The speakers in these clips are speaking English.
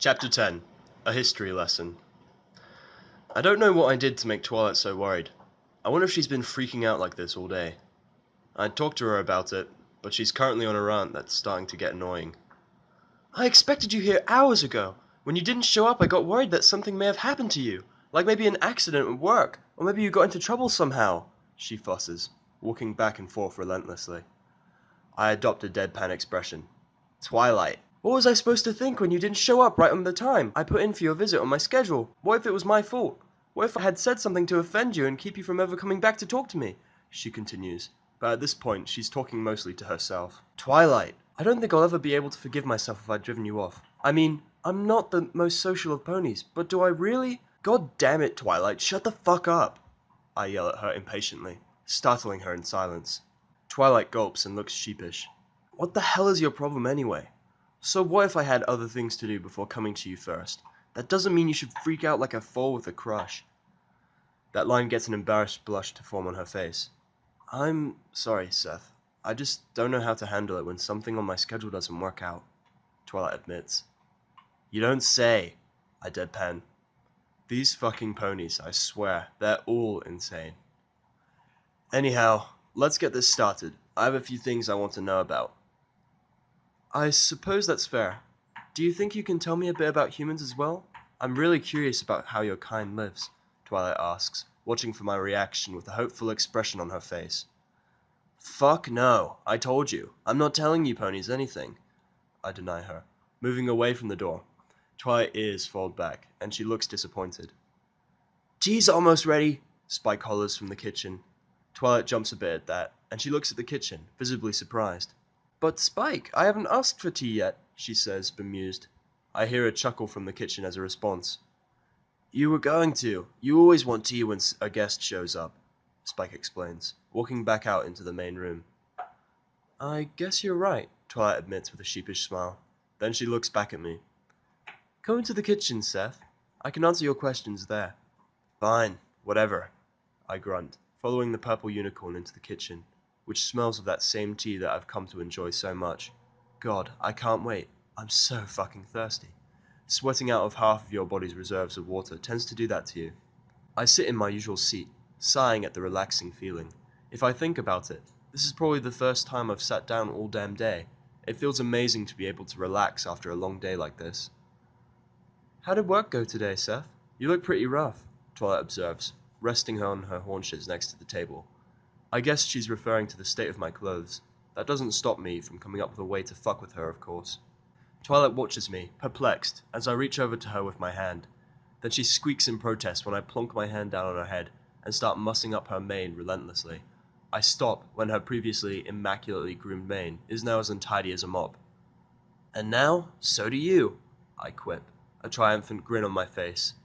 Chapter 10. A History Lesson. I don't know what I did to make Twilight so worried. I wonder if she's been freaking out like this all day. I talked to her about it, but she's currently on a rant that's starting to get annoying. I expected you here hours ago. When you didn't show up, I got worried that something may have happened to you. Like maybe an accident at work, or maybe you got into trouble somehow, she fusses, walking back and forth relentlessly. I adopt a deadpan expression. Twilight. What was I supposed to think when you didn't show up right on the time I put in for your visit on my schedule? What if it was my fault? What if I had said something to offend you and keep you from ever coming back to talk to me? She continues, but at this point she's talking mostly to herself. Twilight, I don't think I'll ever be able to forgive myself if I'd driven you off. I mean, I'm not the most social of ponies, but do I really? God damn it, Twilight, shut the fuck up! I yell at her impatiently, startling her in silence. Twilight gulps and looks sheepish. What the hell is your problem anyway? So what if I had other things to do before coming to you first? That doesn't mean you should freak out like a foal with a crush. That line gets an embarrassed blush to form on her face. I'm sorry, Seth. I just don't know how to handle it when something on my schedule doesn't work out, Twilight admits. You don't say, I deadpan. These fucking ponies, I swear, they're all insane. Anyhow, let's get this started. I have a few things I want to know about. I suppose that's fair. Do you think you can tell me a bit about humans as well? I'm really curious about how your kind lives, Twilight asks, watching for my reaction with a hopeful expression on her face. Fuck no, I told you. I'm not telling you ponies anything. I deny her, moving away from the door. Twilight ears fold back, and she looks disappointed. Tea's almost ready, Spike hollers from the kitchen. Twilight jumps a bit at that, and she looks at the kitchen, visibly surprised. But Spike, I haven't asked for tea yet, she says, bemused. I hear a chuckle from the kitchen as a response. You were going to. You always want tea when a guest shows up, Spike explains, walking back out into the main room. I guess you're right, Twilight admits with a sheepish smile. Then she looks back at me. Come into the kitchen, Seth. I can answer your questions there. Fine, whatever, I grunt, following the purple unicorn into the kitchen, which smells of that same tea that I've come to enjoy so much. God, I can't wait. I'm so fucking thirsty. Sweating out of half of your body's reserves of water tends to do that to you. I sit in my usual seat, sighing at the relaxing feeling. If I think about it, this is probably the first time I've sat down all damn day. It feels amazing to be able to relax after a long day like this. How did work go today, Seth? You look pretty rough, Twilight observes, resting her on her haunches next to the table. I guess she's referring to the state of my clothes. That doesn't stop me from coming up with a way to fuck with her, of course. Twilight watches me, perplexed, as I reach over to her with my hand. Then she squeaks in protest when I plonk my hand down on her head and start mussing up her mane relentlessly. I stop when her previously immaculately groomed mane is now as untidy as a mop. And now, so do you, I quip, a triumphant grin on my face.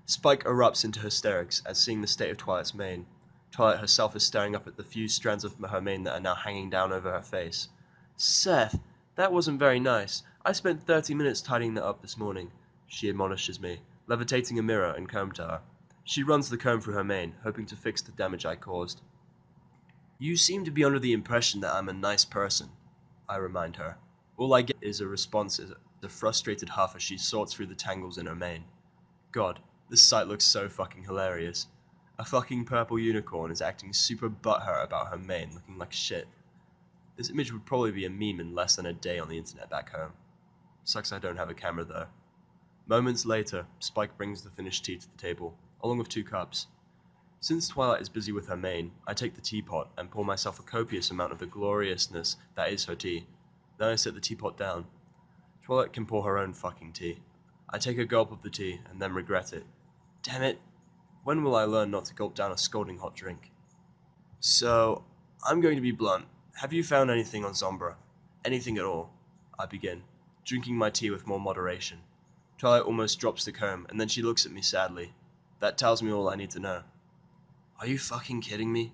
Spike erupts into hysterics at seeing the state of Twilight's mane. Twilight herself is staring up at the few strands of her mane that are now hanging down over her face. Seth, that wasn't very nice. I spent 30 minutes tidying that up this morning, she admonishes me, levitating a mirror and comb to her. She runs the comb through her mane, hoping to fix the damage I caused. You seem to be under the impression that I'm a nice person, I remind her. All I get is a response as a frustrated huff as she sorts through the tangles in her mane. God, this sight looks so fucking hilarious. A fucking purple unicorn is acting super butthurt about her mane looking like shit. This image would probably be a meme in less than a day on the internet back home. Sucks I don't have a camera though. Moments later, Spike brings the finished tea to the table, along with 2 cups. Since Twilight is busy with her mane, I take the teapot and pour myself a copious amount of the gloriousness that is her tea. Then I set the teapot down. Twilight can pour her own fucking tea. I take a gulp of the tea and then regret it. Damn it! When will I learn not to gulp down a scalding hot drink? So, I'm going to be blunt. Have you found anything on Zombra? Anything at all? I begin, drinking my tea with more moderation. Twilight almost drops the comb, and then she looks at me sadly. That tells me all I need to know. Are you fucking kidding me?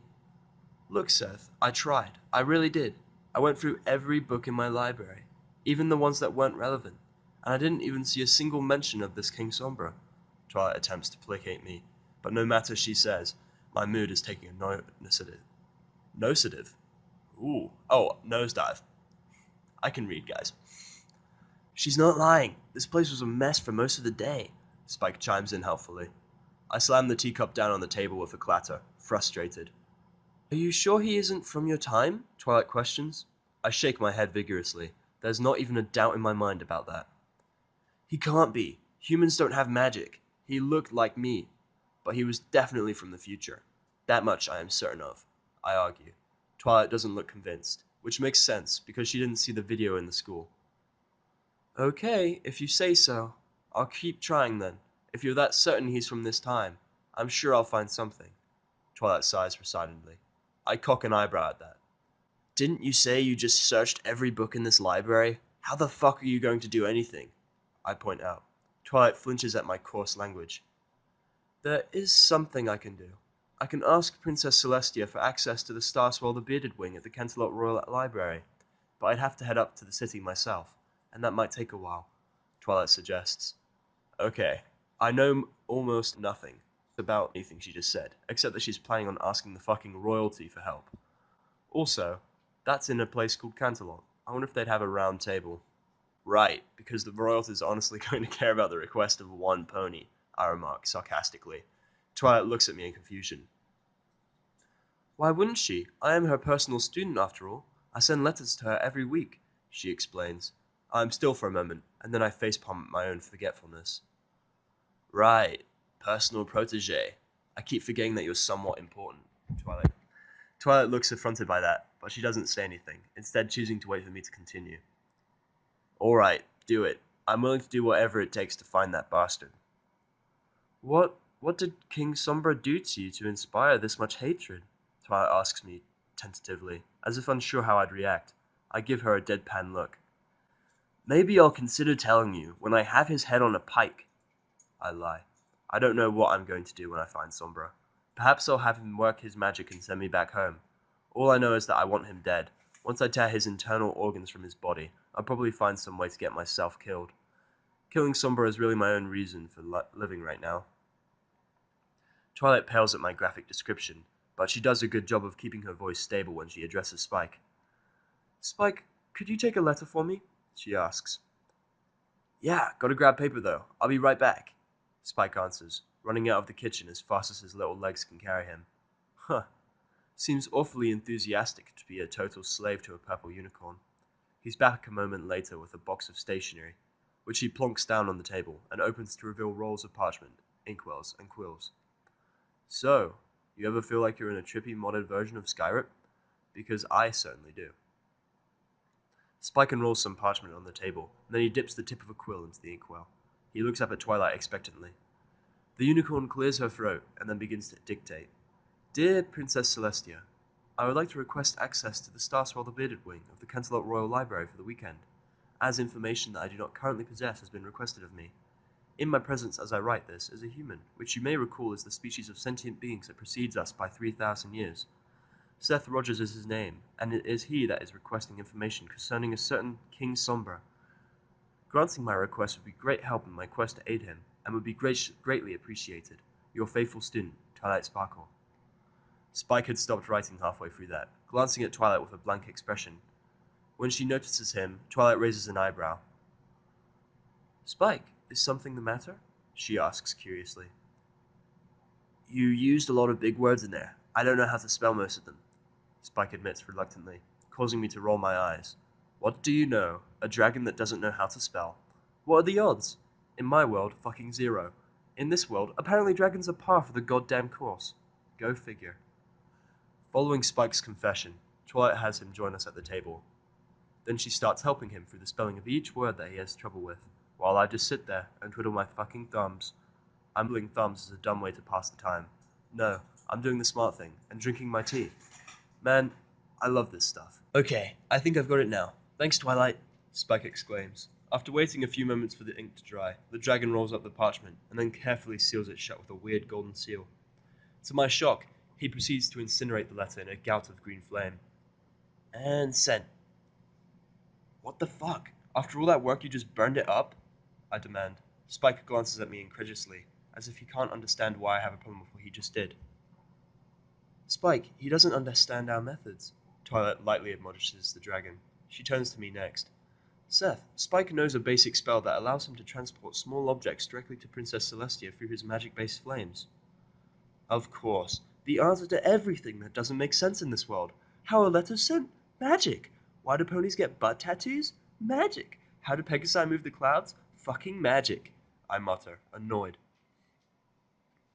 Look, Seth, I tried. I really did. I went through every book in my library, even the ones that weren't relevant, and I didn't even see a single mention of this King Sombra. Twilight attempts to placate me, but no matter she says, my mood is taking a nosedive. Nosedive? Ooh. Oh, nosedive. I can read, guys. She's not lying. This place was a mess for most of the day, Spike chimes in helpfully. I slam the teacup down on the table with a clatter, frustrated. Are you sure he isn't from your time? Twilight questions. I shake my head vigorously. There's not even a doubt in my mind about that. He can't be. Humans don't have magic. He looked like me. But he was definitely from the future. That much I am certain of, I argue. Twilight doesn't look convinced, which makes sense because she didn't see the video in the school. Okay, if you say so. I'll keep trying then. If you're that certain he's from this time, I'm sure I'll find something. Twilight sighs resignedly. I cock an eyebrow at that. Didn't you say you just searched every book in this library? How the fuck are you going to do anything? I point out. Twilight flinches at my coarse language. There is something I can do. I can ask Princess Celestia for access to the Starswell the Bearded Wing at the Canterlot Royal Library, but I'd have to head up to the city myself, and that might take a while, Twilight suggests. Okay, I know almost nothing about anything she just said, except that she's planning on asking the fucking royalty for help. Also, that's in a place called Canterlot. I wonder if they'd have a round table. Right, because the royalty's honestly going to care about the request of one pony, I remark sarcastically. Twilight looks at me in confusion. Why wouldn't she? I am her personal student after all. I send letters to her every week, she explains. I am still for a moment, and then I facepalm at my own forgetfulness. Right, personal protege. I keep forgetting that you're somewhat important, Twilight. Twilight looks affronted by that, but she doesn't say anything, instead choosing to wait for me to continue. Alright, do it. I'm willing to do whatever it takes to find that bastard. What did King Sombra do to you to inspire this much hatred? Twilight asks me tentatively, as if unsure how I'd react. I give her a deadpan look. Maybe I'll consider telling you when I have his head on a pike. I lie. I don't know what I'm going to do when I find Sombra. Perhaps I'll have him work his magic and send me back home. All I know is that I want him dead. Once I tear his internal organs from his body, I'll probably find some way to get myself killed. Killing Sombra is really my own reason for living right now. Twilight pales at my graphic description, but she does a good job of keeping her voice stable when she addresses Spike. Spike, could you take a letter for me? She asks. Yeah, gotta grab paper though. I'll be right back. Spike answers, running out of the kitchen as fast as his little legs can carry him. Huh. Seems awfully enthusiastic to be a total slave to a purple unicorn. He's back a moment later with a box of stationery, which he plonks down on the table and opens to reveal rolls of parchment, inkwells, and quills. So, you ever feel like you're in a trippy modded version of Skyrim? Because I certainly do. Spike unrolls some parchment on the table, and then he dips the tip of a quill into the inkwell. He looks up at Twilight expectantly. The unicorn clears her throat and then begins to dictate. Dear Princess Celestia, I would like to request access to the Starswell the Bearded Wing of the Canterlot Royal Library for the weekend, as information that I do not currently possess has been requested of me. In my presence as I write this is a human, which you may recall is the species of sentient beings that precedes us by 3,000 years. Seth Rogers is his name, and it is he that is requesting information concerning a certain King Sombra. Granting my request would be great help in my quest to aid him, and would be greatly appreciated. Your faithful student, Twilight Sparkle. Spike had stopped writing halfway through that, glancing at Twilight with a blank expression. When she notices him, Twilight raises an eyebrow. Spike, is something the matter? She asks curiously. You used a lot of big words in there. I don't know how to spell most of them, Spike admits reluctantly, causing me to roll my eyes. What do you know? A dragon that doesn't know how to spell. What are the odds? In my world, fucking zero. In this world, apparently dragons are par for the goddamn course. Go figure. Following Spike's confession, Twilight has him join us at the table. Then she starts helping him through the spelling of each word that he has trouble with, while I just sit there and twiddle my fucking thumbs. I'm twiddling thumbs is a dumb way to pass the time. No, I'm doing the smart thing and drinking my tea. Man, I love this stuff. Okay, I think I've got it now. Thanks, Twilight, Spike exclaims. After waiting a few moments for the ink to dry, the dragon rolls up the parchment and then carefully seals it shut with a weird golden seal. To my shock, he proceeds to incinerate the letter in a gout of green flame. And sent. What the fuck? After all that work, you just burned it up? I demand. Spike glances at me incredulously, as if he can't understand why I have a problem with what he just did. Spike, he doesn't understand our methods. Twilight lightly admonishes the dragon. She turns to me next. Seth, Spike knows a basic spell that allows him to transport small objects directly to Princess Celestia through his magic-based flames. Of course. The answer to everything that doesn't make sense in this world. How are letters sent? Magic. Why do ponies get butt tattoos? Magic. How do Pegasi move the clouds? Fucking magic. I mutter, annoyed.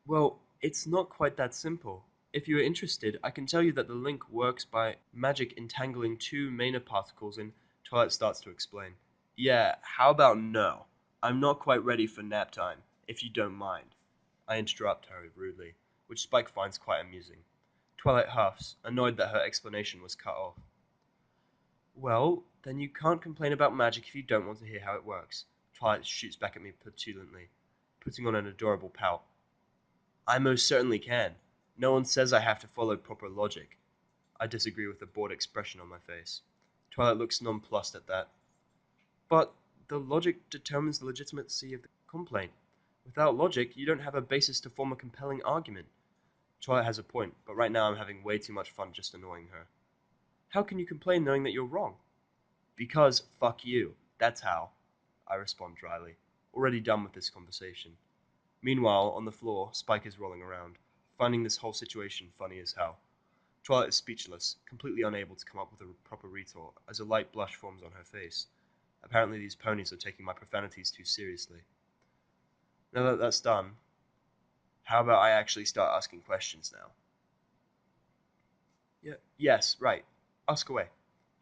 Well, it's not quite that simple. If you are interested, I can tell you that the link works by magic entangling two mana particles and Twilight starts to explain. Yeah, how about no? I'm not quite ready for nap time, if you don't mind. I interrupt her rudely, which Spike finds quite amusing. Twilight huffs, annoyed that her explanation was cut off. Well, then you can't complain about magic if you don't want to hear how it works. Twilight shoots back at me petulantly, putting on an adorable pout. I most certainly can. No one says I have to follow proper logic. I disagree with the bored expression on my face. Twilight looks nonplussed at that. But the logic determines the legitimacy of the complaint. Without logic, you don't have a basis to form a compelling argument. Twilight has a point, but right now I'm having way too much fun just annoying her. How can you complain knowing that you're wrong? Because fuck you. That's how. I respond dryly, already done with this conversation. Meanwhile, on the floor, Spike is rolling around, finding this whole situation funny as hell. Twilight is speechless, completely unable to come up with a proper retort, as a light blush forms on her face. Apparently these ponies are taking my profanities too seriously. Now that that's done, how about I actually start asking questions now? Yes, right. Ask away,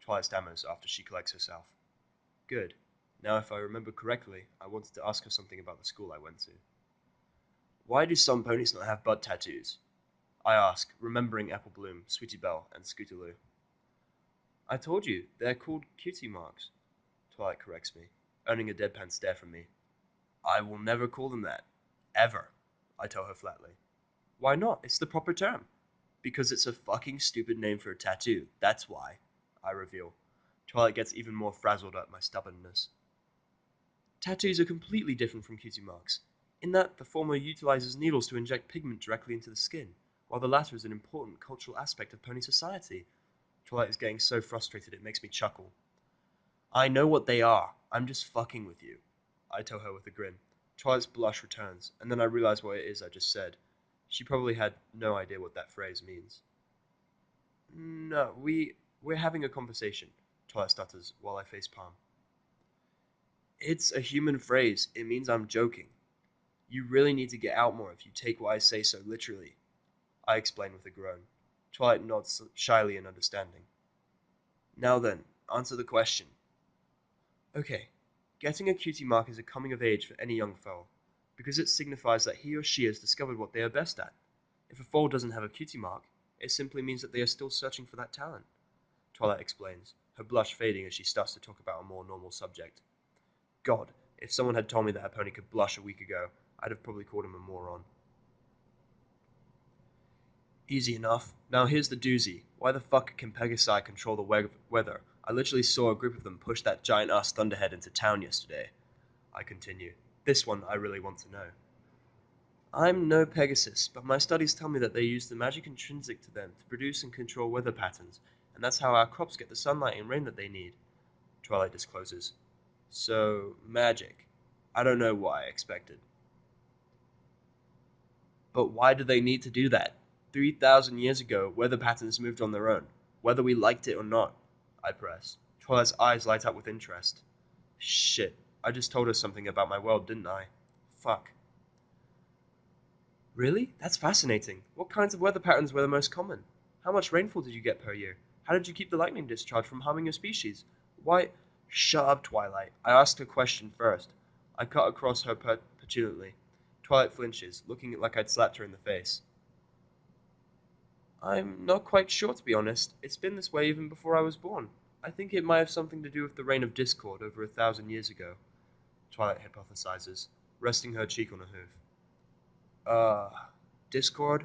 Twilight stammers after she collects herself. Good. Now if I remember correctly, I wanted to ask her something about the school I went to. Why do some ponies not have butt tattoos? I ask, remembering Apple Bloom, Sweetie Belle, and Scootaloo. I told you, they're called cutie marks, Twilight corrects me, earning a deadpan stare from me. I will never call them that. Ever, I tell her flatly. Why not? It's the proper term. Because it's a fucking stupid name for a tattoo, that's why, I reveal. Twilight gets even more frazzled at my stubbornness. Tattoos are completely different from cutie marks, in that the former utilizes needles to inject pigment directly into the skin, while the latter is an important cultural aspect of pony society. Twilight is getting so frustrated it makes me chuckle. I know what they are. I'm just fucking with you, I tell her with a grin. Twilight's blush returns, and then I realize what it is I just said. She probably had no idea what that phrase means. No, we're having a conversation, Twilight stutters while I facepalm. It's a human phrase. It means I'm joking. You really need to get out more if you take what I say so literally, I explain with a groan. Twilight nods shyly in understanding. Now then, answer the question. Okay, getting a cutie mark is a coming of age for any young foal, because it signifies that he or she has discovered what they are best at. If a foal doesn't have a cutie mark, it simply means that they are still searching for that talent, Twilight explains, her blush fading as she starts to talk about a more normal subject. God, if someone had told me that a pony could blush a week ago, I'd have probably called him a moron. Easy enough. Now here's the doozy. Why the fuck can Pegasi control the weather? I literally saw a group of them push that giant-ass thunderhead into town yesterday. I continue. This one I really want to know. I'm no Pegasus, but my studies tell me that they use the magic intrinsic to them to produce and control weather patterns, and that's how our crops get the sunlight and rain that they need. Twilight discloses. So, magic. I don't know what I expected. But why do they need to do that? 3,000 years ago, weather patterns moved on their own, whether we liked it or not, I press. Twilight's eyes light up with interest. Shit, I just told her something about my world, didn't I? Fuck. Really? That's fascinating. What kinds of weather patterns were the most common? How much rainfall did you get per year? How did you keep the lightning discharge from harming your species? Why? Shut up, Twilight. I asked a question first. I cut across her petulantly. Twilight flinches, looking like I'd slapped her in the face. I'm not quite sure, to be honest. It's been this way even before I was born. I think it might have something to do with the reign of discord over 1,000 years ago, Twilight hypothesizes, resting her cheek on a hoof. Discord?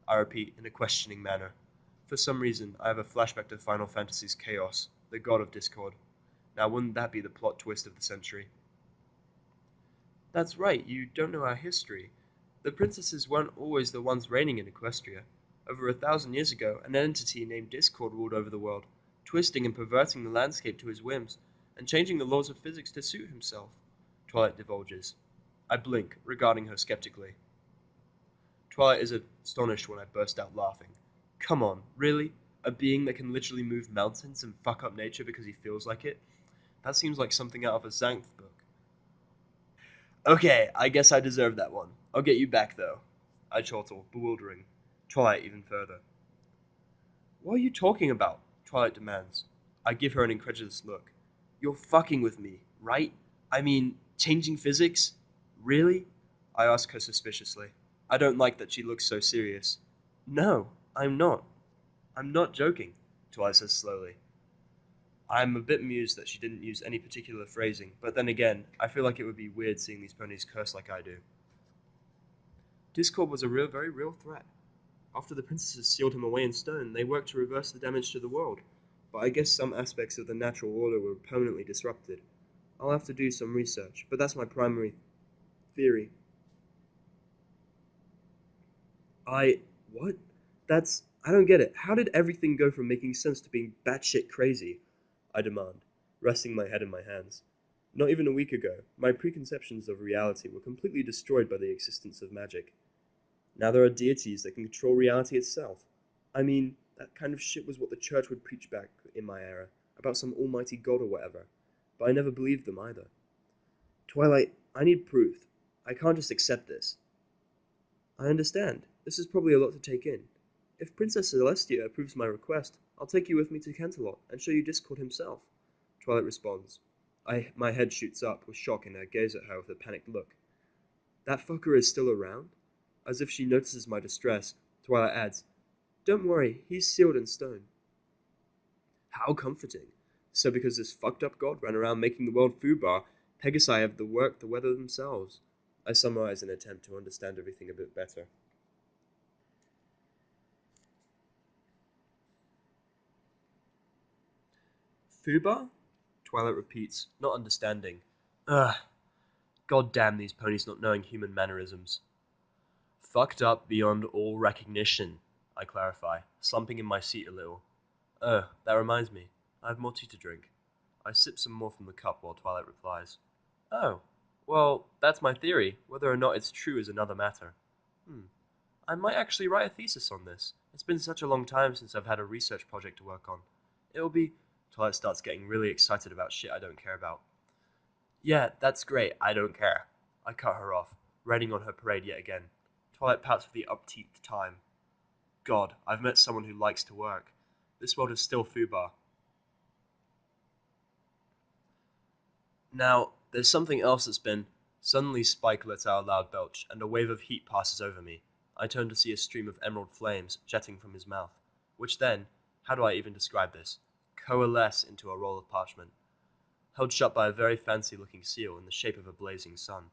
I repeat in a questioning manner. For some reason, I have a flashback to Final Fantasy's Chaos, the god of discord. Now, wouldn't that be the plot twist of the century? That's right, you don't know our history. The princesses weren't always the ones reigning in Equestria. Over 1,000 years ago, an entity named Discord ruled over the world, twisting and perverting the landscape to his whims. and changing the laws of physics to suit himself, Twilight divulges. I blink, regarding her skeptically. Twilight is astonished when I burst out laughing. Come on, really? A being that can literally move mountains and fuck up nature because he feels like it? That seems like something out of a Xanth book. Okay, I guess I deserve that one. I'll get you back, though. I chortle, bewildering. Twilight even further. What are you talking about? Twilight demands. I give her an incredulous look. You're fucking with me, right? I mean, changing physics? Really? I ask her suspiciously. I don't like that she looks so serious. No, I'm not. I'm not joking, Twilight says slowly. I'm a bit amused that she didn't use any particular phrasing, but then again, I feel like it would be weird seeing these ponies curse like I do. Discord was a very real threat. After the princesses sealed him away in stone, they worked to reverse the damage to the world. But I guess some aspects of the natural order were permanently disrupted. I'll have to do some research, but that's my primary theory. What? I don't get it. How did everything go from making sense to being batshit crazy? I demand, resting my head in my hands. Not even a week ago, my preconceptions of reality were completely destroyed by the existence of magic. Now there are deities that can control reality itself. I mean, that kind of shit was what the church would preach back in my era, about some almighty god or whatever. But I never believed them either. Twilight, I need proof. I can't just accept this. I understand. This is probably a lot to take in. If Princess Celestia approves my request, I'll take you with me to Canterlot and show you Discord himself. Twilight responds. My head shoots up with shock and I gaze at her with a panicked look. That fucker is still around? As if she notices my distress, Twilight adds, Don't worry, he's sealed in stone. How comforting. So because this fucked up god ran around making the world foobar, Pegasi have the weather themselves. I summarize in an attempt to understand everything a bit better. Fubar? Twilight repeats, not understanding. Ugh, god damn these ponies not knowing human mannerisms. Fucked up beyond all recognition, I clarify, slumping in my seat a little. Oh, that reminds me. I have more tea to drink. I sip some more from the cup while Twilight replies. Oh, well, that's my theory. Whether or not it's true is another matter. I might actually write a thesis on this. It's been such a long time since I've had a research project to work on. It'll be... Twilight starts getting really excited about shit I don't care about. Yeah, that's great. I don't care. I cut her off, raining on her parade yet again. Twilight pouts for the upteenth time. God, I've met someone who likes to work. This world is still foobar. Now, there's something else that's been... Suddenly Spike lets out a loud belch, and a wave of heat passes over me. I turn to see a stream of emerald flames jetting from his mouth, which then, how do I even describe this, coalesce into a roll of parchment, held shut by a very fancy-looking seal in the shape of a blazing sun.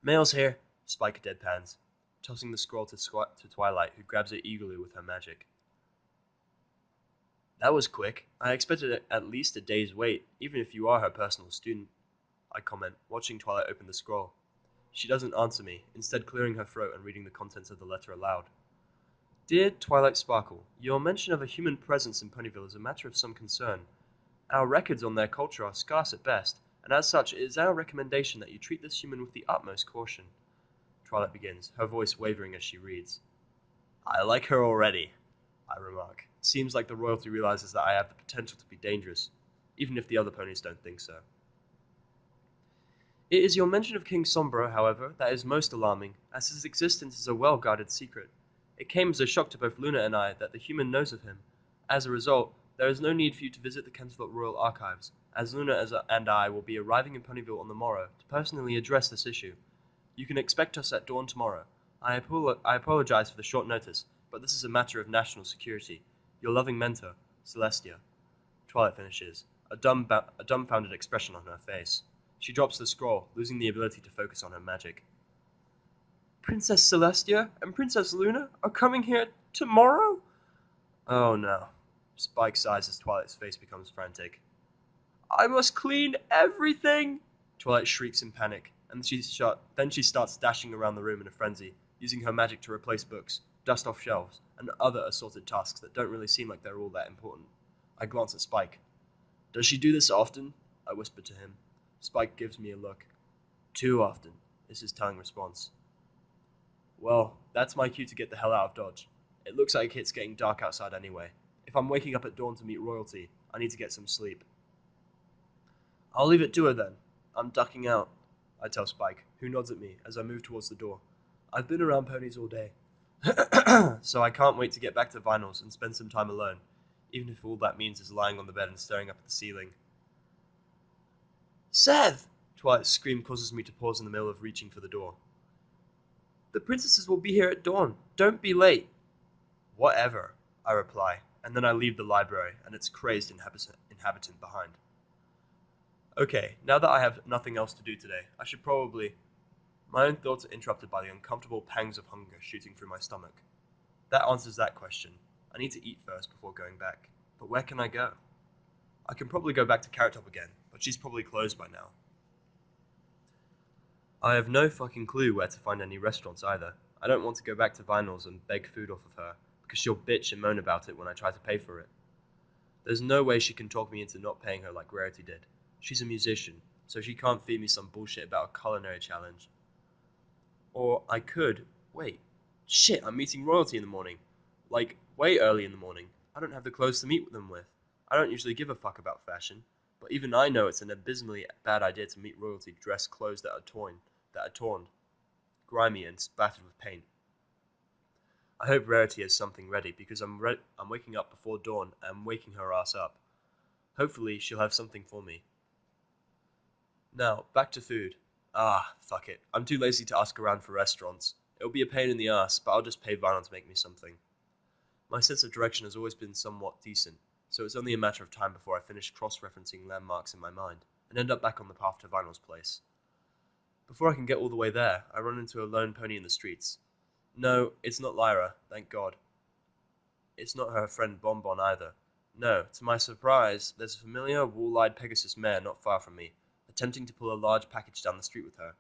Mail's here, Spike deadpans, tossing the scroll to Twilight, who grabs it eagerly with her magic. That was quick. I expected at least a day's wait, even if you are her personal student, I comment, watching Twilight open the scroll. She doesn't answer me, instead clearing her throat and reading the contents of the letter aloud. Dear Twilight Sparkle, your mention of a human presence in Ponyville is a matter of some concern. Our records on their culture are scarce at best, and as such it is our recommendation that you treat this human with the utmost caution. Twilight begins, her voice wavering as she reads. I like her already, I remark. Seems like the royalty realizes that I have the potential to be dangerous, even if the other ponies don't think so. It is your mention of King Sombra, however, that is most alarming, as his existence is a well-guarded secret. It came as a shock to both Luna and I that the human knows of him. As a result, there is no need for you to visit the Canterlot Royal Archives, as Luna and I will be arriving in Ponyville on the morrow to personally address this issue. You can expect us at dawn tomorrow. I apologize for the short notice, but this is a matter of national security. Your loving mentor, Celestia. Twilight finishes, a dumbfounded expression on her face. She drops the scroll, losing the ability to focus on her magic. Princess Celestia and Princess Luna are coming here tomorrow? Oh no. Spike sighs as Twilight's face becomes frantic. I must clean everything! Twilight shrieks in panic, and then she starts dashing around the room in a frenzy, using her magic to replace books, dust off shelves, and other assorted tasks that don't really seem like they're all that important. I glance at Spike. Does she do this often? I whisper to him. Spike gives me a look. Too often, is his telling response. Well, that's my cue to get the hell out of Dodge. It looks like it's getting dark outside anyway. If I'm waking up at dawn to meet royalty, I need to get some sleep. I'll leave it to her then. I'm ducking out, I tell Spike, who nods at me as I move towards the door. I've been around ponies all day, so I can't wait to get back to Vinyls and spend some time alone, even if all that means is lying on the bed and staring up at the ceiling. Seth! Twilight's scream causes me to pause in the middle of reaching for the door. The princesses will be here at dawn. Don't be late. Whatever, I reply, and then I leave the library and its crazed inhabitant behind. Okay, now that I have nothing else to do today, I should probably... My own thoughts are interrupted by the uncomfortable pangs of hunger shooting through my stomach. That answers that question. I need to eat first before going back. But where can I go? I can probably go back to Carrot Top again, but she's probably closed by now. I have no fucking clue where to find any restaurants either. I don't want to go back to Vinyls and beg food off of her, because she'll bitch and moan about it when I try to pay for it. There's no way she can talk me into not paying her like Rarity did. She's a musician, so she can't feed me some bullshit about a culinary challenge. Or I could... Wait. Shit, I'm meeting royalty in the morning. Like, way early in the morning. I don't have the clothes to meet them with. I don't usually give a fuck about fashion, but even I know it's an abysmally bad idea to meet royalty dressed clothes that are torn, grimy and splattered with paint. I hope Rarity has something ready, because I'm waking up before dawn and waking her ass up. Hopefully she'll have something for me. Now, back to food. Fuck it. I'm too lazy to ask around for restaurants. It'll be a pain in the ass, but I'll just pay Vinyl to make me something. My sense of direction has always been somewhat decent, so it's only a matter of time before I finish cross-referencing landmarks in my mind, and end up back on the path to Vinyl's place. Before I can get all the way there, I run into a lone pony in the streets. No, it's not Lyra, thank God. It's not her friend Bonbon either. No, to my surprise, there's a familiar wool-eyed Pegasus mare not far from me, attempting to pull a large package down the street with her.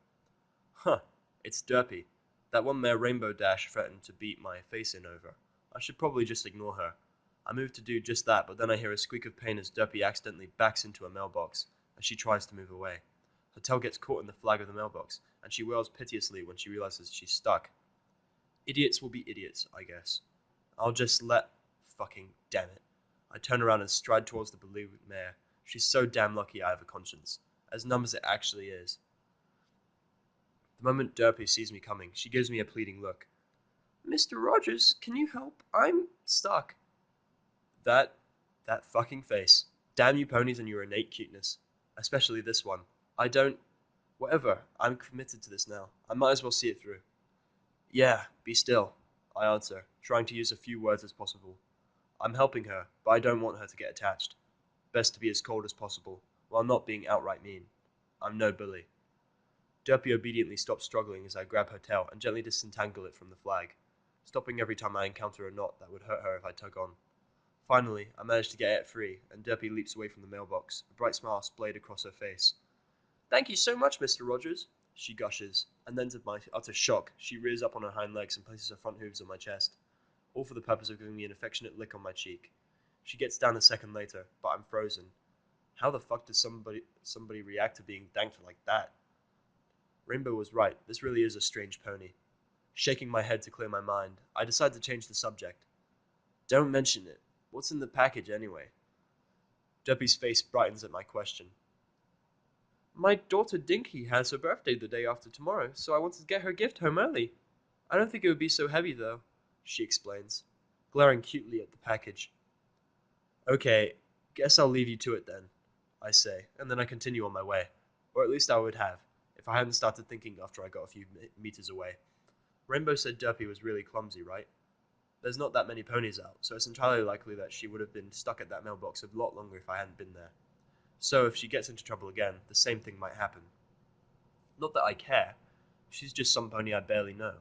Huh, it's Derpy. That one mare Rainbow Dash threatened to beat my face in over. I should probably just ignore her. I move to do just that, but then I hear a squeak of pain as Derpy accidentally backs into a mailbox as she tries to move away. Her tail gets caught in the flag of the mailbox, and she wails piteously when she realizes she's stuck. Idiots will be idiots, I guess. I'll just let... Fucking damn it. I turn around and stride towards the beloved mare. She's so damn lucky I have a conscience. As numb as it actually is. The moment Derpy sees me coming, she gives me a pleading look. Mr. Rogers, can you help? I'm stuck. That fucking face. Damn you ponies and your innate cuteness. Especially this one. I don't... Whatever, I'm committed to this now. I might as well see it through. Yeah, be still, I answer, trying to use as few words as possible. I'm helping her, but I don't want her to get attached. Best to be as cold as possible, while not being outright mean. I'm no bully. Derpy obediently stops struggling as I grab her tail and gently disentangle it from the flag, stopping every time I encounter a knot that would hurt her if I tug on. Finally, I manage to get it free, and Derpy leaps away from the mailbox, a bright smile splayed across her face. Thank you so much, Mr. Rogers, she gushes, and then to my utter shock, she rears up on her hind legs and places her front hooves on my chest, all for the purpose of giving me an affectionate lick on my cheek. She gets down a second later, but I'm frozen. How the fuck does somebody react to being thanked like that? Rainbow was right, this really is a strange pony. Shaking my head to clear my mind, I decide to change the subject. Don't mention it. What's in the package anyway? Derpy's face brightens at my question. My daughter Dinky has her birthday the day after tomorrow, so I wanted to get her gift home early. I don't think it would be so heavy though, she explains, glaring cutely at the package. Okay, guess I'll leave you to it then, I say, and then I continue on my way. Or at least I would have, if I hadn't started thinking after I got a few meters away. Rainbow said Derpy was really clumsy, right? There's not that many ponies out, so it's entirely likely that she would have been stuck at that mailbox a lot longer if I hadn't been there. So if she gets into trouble again, the same thing might happen. Not that I care. She's just some pony I barely know.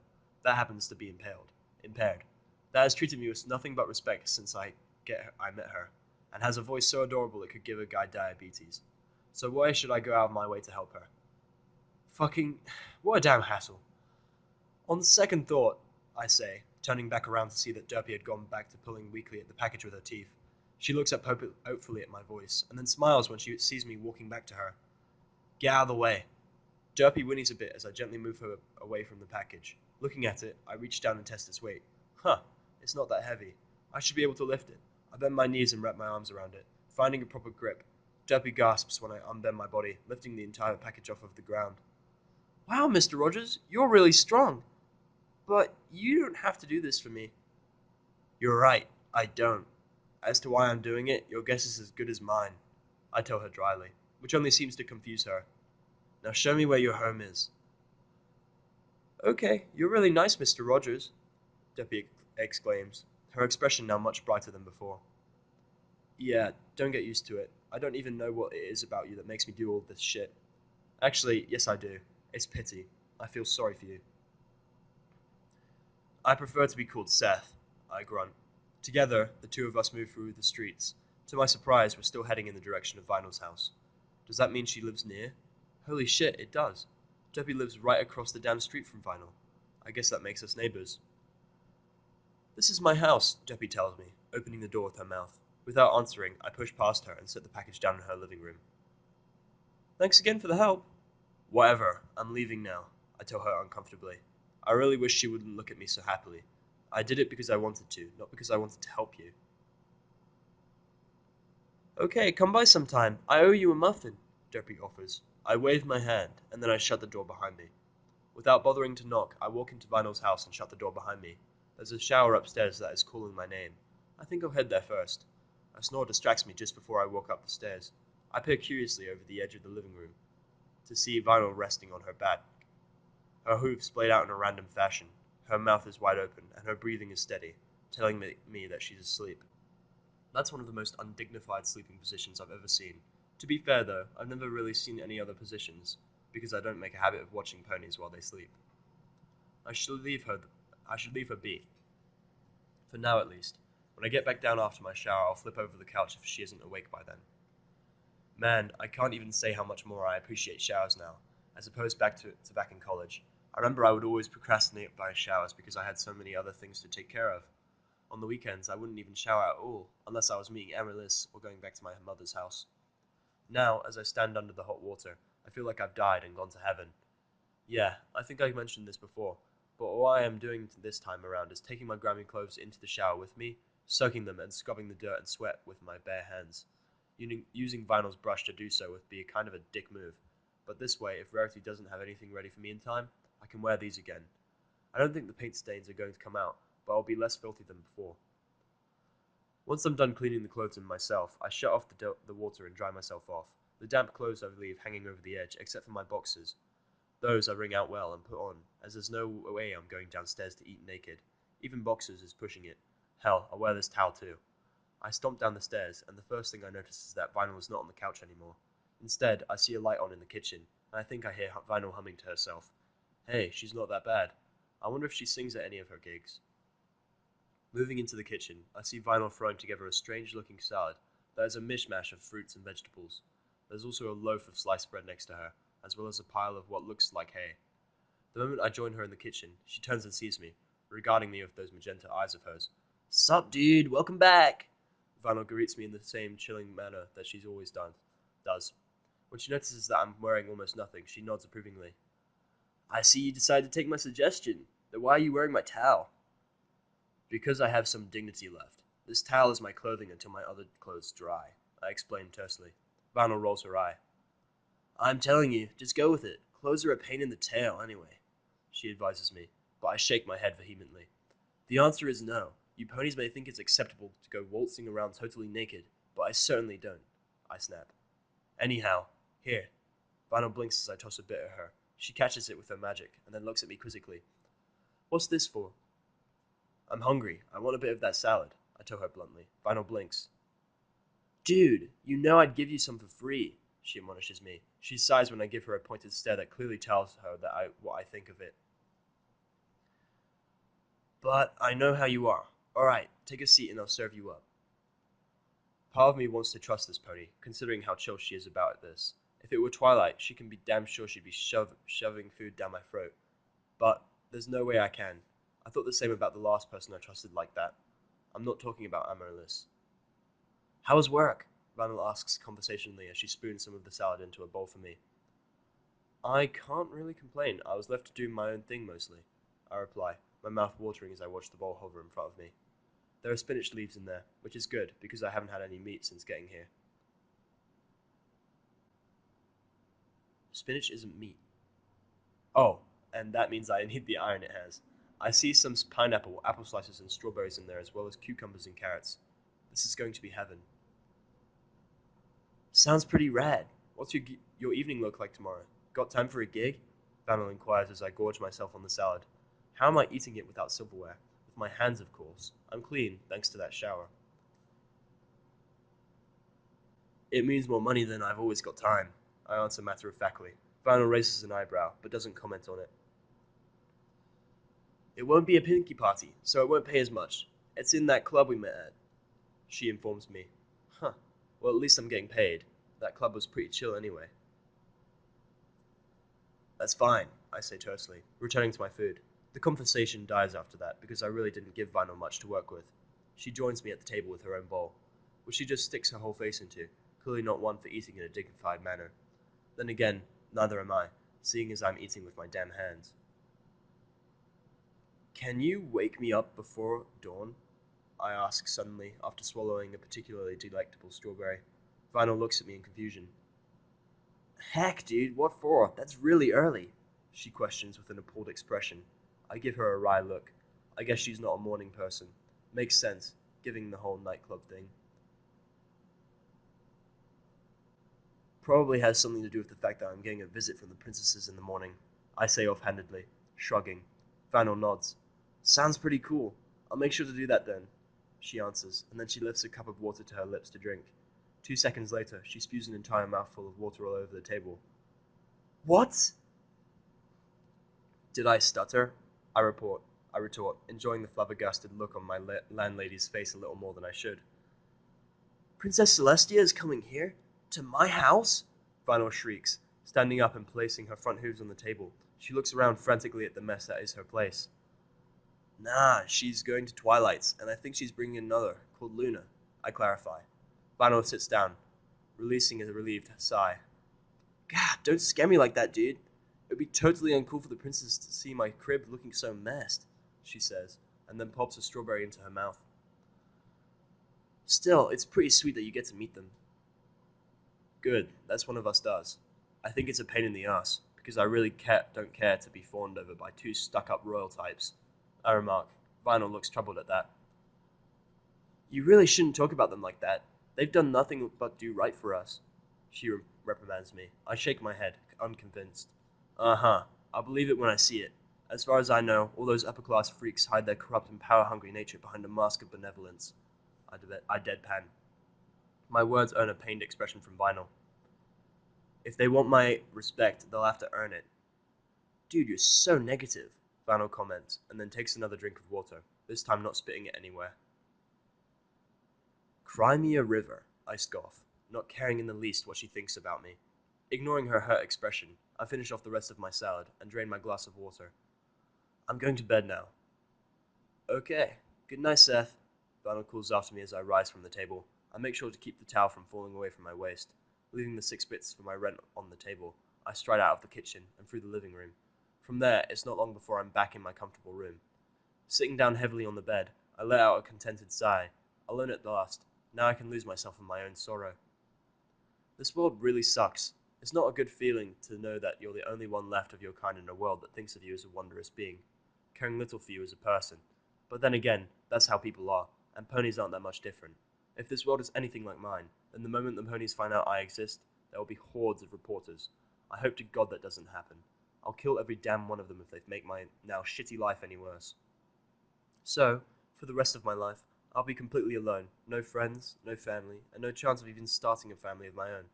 That happens to be impaired. That has treated me with nothing but respect since I met her, and has a voice so adorable it could give a guy diabetes. So why should I go out of my way to help her? Fucking... what a damn hassle. On second thought, I say, turning back around to see that Derpy had gone back to pulling weakly at the package with her teeth. She looks up hopefully at my voice, and then smiles when she sees me walking back to her. Get out of the way. Derpy whinnies a bit as I gently move her away from the package. Looking at it, I reach down and test its weight. Huh, it's not that heavy. I should be able to lift it. I bend my knees and wrap my arms around it, finding a proper grip. Derpy gasps when I unbend my body, lifting the entire package off of the ground. Wow, Mr. Rogers, you're really strong. But you don't have to do this for me. You're right, I don't. As to why I'm doing it, your guess is as good as mine, I tell her dryly, which only seems to confuse her. Now show me where your home is. Okay, you're really nice, Mr. Rogers, Derpy exclaims, her expression now much brighter than before. Yeah, don't get used to it. I don't even know what it is about you that makes me do all this shit. Actually, yes I do. It's pity. I feel sorry for you. I prefer to be called Seth, I grunt. Together, the two of us move through the streets. To my surprise, we're still heading in the direction of Vinyl's house. Does that mean she lives near? Holy shit, it does. Derpy lives right across the damn street from Vinyl. I guess that makes us neighbors. This is my house, Derpy tells me, opening the door with her mouth. Without answering, I push past her and set the package down in her living room. Thanks again for the help. Whatever, I'm leaving now, I tell her uncomfortably. I really wish she wouldn't look at me so happily. I did it because I wanted to, not because I wanted to help you. Okay, come by sometime. I owe you a muffin, Derpy offers. I wave my hand, and then I shut the door behind me. Without bothering to knock, I walk into Vinyl's house and shut the door behind me. There's a shower upstairs that is calling my name. I think I'll head there first. A snore distracts me just before I walk up the stairs. I peer curiously over the edge of the living room to see Vinyl resting on her back. Her hooves played out in a random fashion. Her mouth is wide open, and her breathing is steady, telling me that she's asleep. That's one of the most undignified sleeping positions I've ever seen. To be fair though, I've never really seen any other positions, because I don't make a habit of watching ponies while they sleep. I should leave her be. For now at least. When I get back down after my shower, I'll flip over the couch if she isn't awake by then. Man, I can't even say how much more I appreciate showers now, as opposed to back in college. I remember I would always procrastinate by showers because I had so many other things to take care of. On the weekends, I wouldn't even shower at all, unless I was meeting Amaryllis or going back to my mother's house. Now, as I stand under the hot water, I feel like I've died and gone to heaven. Yeah, I think I mentioned this before, but what I am doing this time around is taking my grimy clothes into the shower with me, soaking them and scrubbing the dirt and sweat with my bare hands. Using Vinyl's brush to do so would be a kind of a dick move, but this way, if Rarity doesn't have anything ready for me in time, I can wear these again. I don't think the paint stains are going to come out, but I'll be less filthy than before. Once I'm done cleaning the clothes and myself, I shut off the water and dry myself off. The damp clothes I leave hanging over the edge, except for my boxers. Those I wring out well and put on, as there's no way I'm going downstairs to eat naked. Even boxers is pushing it. Hell, I'll wear this towel too. I stomp down the stairs, and the first thing I notice is that Vinyl is not on the couch anymore. Instead, I see a light on in the kitchen, and I think I hear Vinyl humming to herself. Hey, she's not that bad. I wonder if she sings at any of her gigs. Moving into the kitchen, I see Vinyl throwing together a strange-looking salad that is a mishmash of fruits and vegetables. There's also a loaf of sliced bread next to her, as well as a pile of what looks like hay. The moment I join her in the kitchen, she turns and sees me, regarding me with those magenta eyes of hers. Sup, dude? Welcome back! Vinyl greets me in the same chilling manner that she's always does. When she notices that I'm wearing almost nothing, she nods approvingly. I see you decided to take my suggestion. Then why are you wearing my towel? Because I have some dignity left. This towel is my clothing until my other clothes dry, I explained tersely. Vinyl rolls her eye. I'm telling you, just go with it. Clothes are a pain in the tail, anyway, she advises me, but I shake my head vehemently. The answer is no. You ponies may think it's acceptable to go waltzing around totally naked, but I certainly don't, I snap. Anyhow, here. Vinyl blinks as I toss a bit at her. She catches it with her magic, and then looks at me quizzically. What's this for? I'm hungry. I want a bit of that salad, I tell her bluntly. Vinyl blinks. Dude, you know I'd give you some for free, she admonishes me. She sighs when I give her a pointed stare that clearly tells her what I think of it. But I know how you are. Alright, take a seat and I'll serve you up. Part of me wants to trust this pony, considering how chill she is about this. If it were Twilight, she can be damn sure she'd be shoving food down my throat. But there's no way I can. I thought the same about the last person I trusted like that. I'm not talking about Amaryllis. How was work? Randall asks conversationally as she spoons some of the salad into a bowl for me. I can't really complain. I was left to do my own thing mostly, I reply, my mouth watering as I watch the bowl hover in front of me. There are spinach leaves in there, which is good because I haven't had any meat since getting here. Spinach isn't meat. Oh, and that means I need the iron it has. I see some pineapple, apple slices, and strawberries in there, as well as cucumbers and carrots. This is going to be heaven. Sounds pretty rad. What's your evening look like tomorrow? Got time for a gig? Vanel inquires as I gorge myself on the salad. How am I eating it without silverware? With my hands, of course. I'm clean, thanks to that shower. It means more money than I've always got time, I answer matter-of-factly. Vanel raises an eyebrow, but doesn't comment on it. It won't be a pinky party, so it won't pay as much. It's in that club we met at, she informs me. Huh. Well, at least I'm getting paid. That club was pretty chill anyway. That's fine, I say tersely, returning to my food. The conversation dies after that because I really didn't give Vinyl much to work with. She joins me at the table with her own bowl, which she just sticks her whole face into, clearly not one for eating in a dignified manner. Then again, neither am I, seeing as I'm eating with my damn hands. Can you wake me up before dawn? I ask suddenly, after swallowing a particularly delectable strawberry. Vinyl looks at me in confusion. Heck, dude, what for? That's really early, she questions with an appalled expression. I give her a wry look. I guess she's not a morning person. Makes sense, given the whole nightclub thing. Probably has something to do with the fact that I'm getting a visit from the princesses in the morning, I say offhandedly, shrugging. Vanel nods. Sounds pretty cool. I'll make sure to do that then, she answers, and then she lifts a cup of water to her lips to drink. 2 seconds later, she spews an entire mouthful of water all over the table. What? Did I stutter? I retort, enjoying the flabbergasted look on my landlady's face a little more than I should. Princess Celestia is coming here? To my house? Vinyl shrieks, standing up and placing her front hooves on the table. She looks around frantically at the mess that is her place. Nah, she's going to Twilight's, and I think she's bringing another, called Luna, I clarify. Vinyl sits down, releasing a relieved sigh. God, don't scare me like that, dude. It would be totally uncool for the princess to see my crib looking so messed, she says, and then pops a strawberry into her mouth. Still, it's pretty sweet that you get to meet them. Good, that's one of us does. I think it's a pain in the ass, because I really don't care to be fawned over by 2 stuck-up royal types, I remark. Vinyl looks troubled at that. You really shouldn't talk about them like that. They've done nothing but do right for us, she reprimands me. I shake my head, unconvinced. Uh-huh. I'll believe it when I see it. As far as I know, all those upper-class freaks hide their corrupt and power-hungry nature behind a mask of benevolence. I deadpan. My words earn a pained expression from Vinyl. If they want my respect, they'll have to earn it. Dude, you're so negative, Vinyl comments, and then takes another drink of water, this time not spitting it anywhere. Cry me a river, I scoff, not caring in the least what she thinks about me. Ignoring her hurt expression, I finish off the rest of my salad and drain my glass of water. I'm going to bed now. Okay. Good night, Seth. Vinyl calls after me as I rise from the table. I make sure to keep the towel from falling away from my waist. Leaving the 6 bits for my rent on the table, I stride out of the kitchen and through the living room. From there, it's not long before I'm back in my comfortable room. Sitting down heavily on the bed, I let out a contented sigh. Alone at last. Now I can lose myself in my own sorrow. This world really sucks. It's not a good feeling to know that you're the only one left of your kind in a world that thinks of you as a wondrous being, caring little for you as a person. But then again, that's how people are, and ponies aren't that much different. If this world is anything like mine, then the moment the ponies find out I exist, there will be hordes of reporters. I hope to God that doesn't happen. I'll kill every damn one of them if they make my now shitty life any worse. So, for the rest of my life, I'll be completely alone, no friends, no family, and no chance of even starting a family of my own.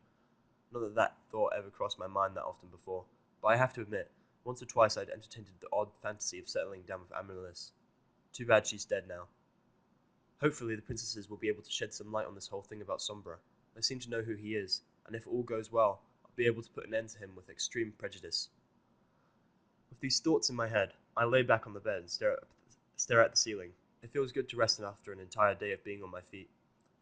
Not that that thought ever crossed my mind that often before, but I have to admit, once or twice I'd entertained the odd fantasy of settling down with Amaryllis. Too bad she's dead now. Hopefully the princesses will be able to shed some light on this whole thing about Sombra. They seem to know who he is, and if all goes well, I'll be able to put an end to him with extreme prejudice. With these thoughts in my head, I lay back on the bed and stare at the ceiling. It feels good to rest after an entire day of being on my feet.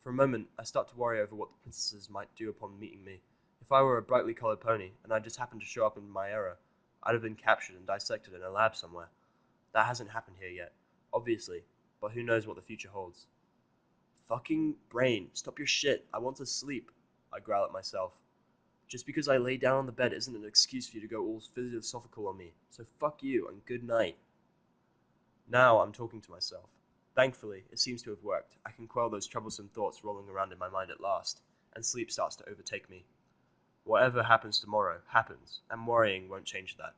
For a moment, I start to worry over what the princesses might do upon meeting me. If I were a brightly coloured pony, and I just happened to show up in my era, I'd have been captured and dissected in a lab somewhere. That hasn't happened here yet, obviously, but who knows what the future holds. Fucking brain, stop your shit, I want to sleep, I growl at myself. Just because I lay down on the bed isn't an excuse for you to go all philosophical on me, so fuck you and good night. Now I'm talking to myself. Thankfully, it seems to have worked. I can quell those troublesome thoughts rolling around in my mind at last, and sleep starts to overtake me. Whatever happens tomorrow, happens, and worrying won't change that.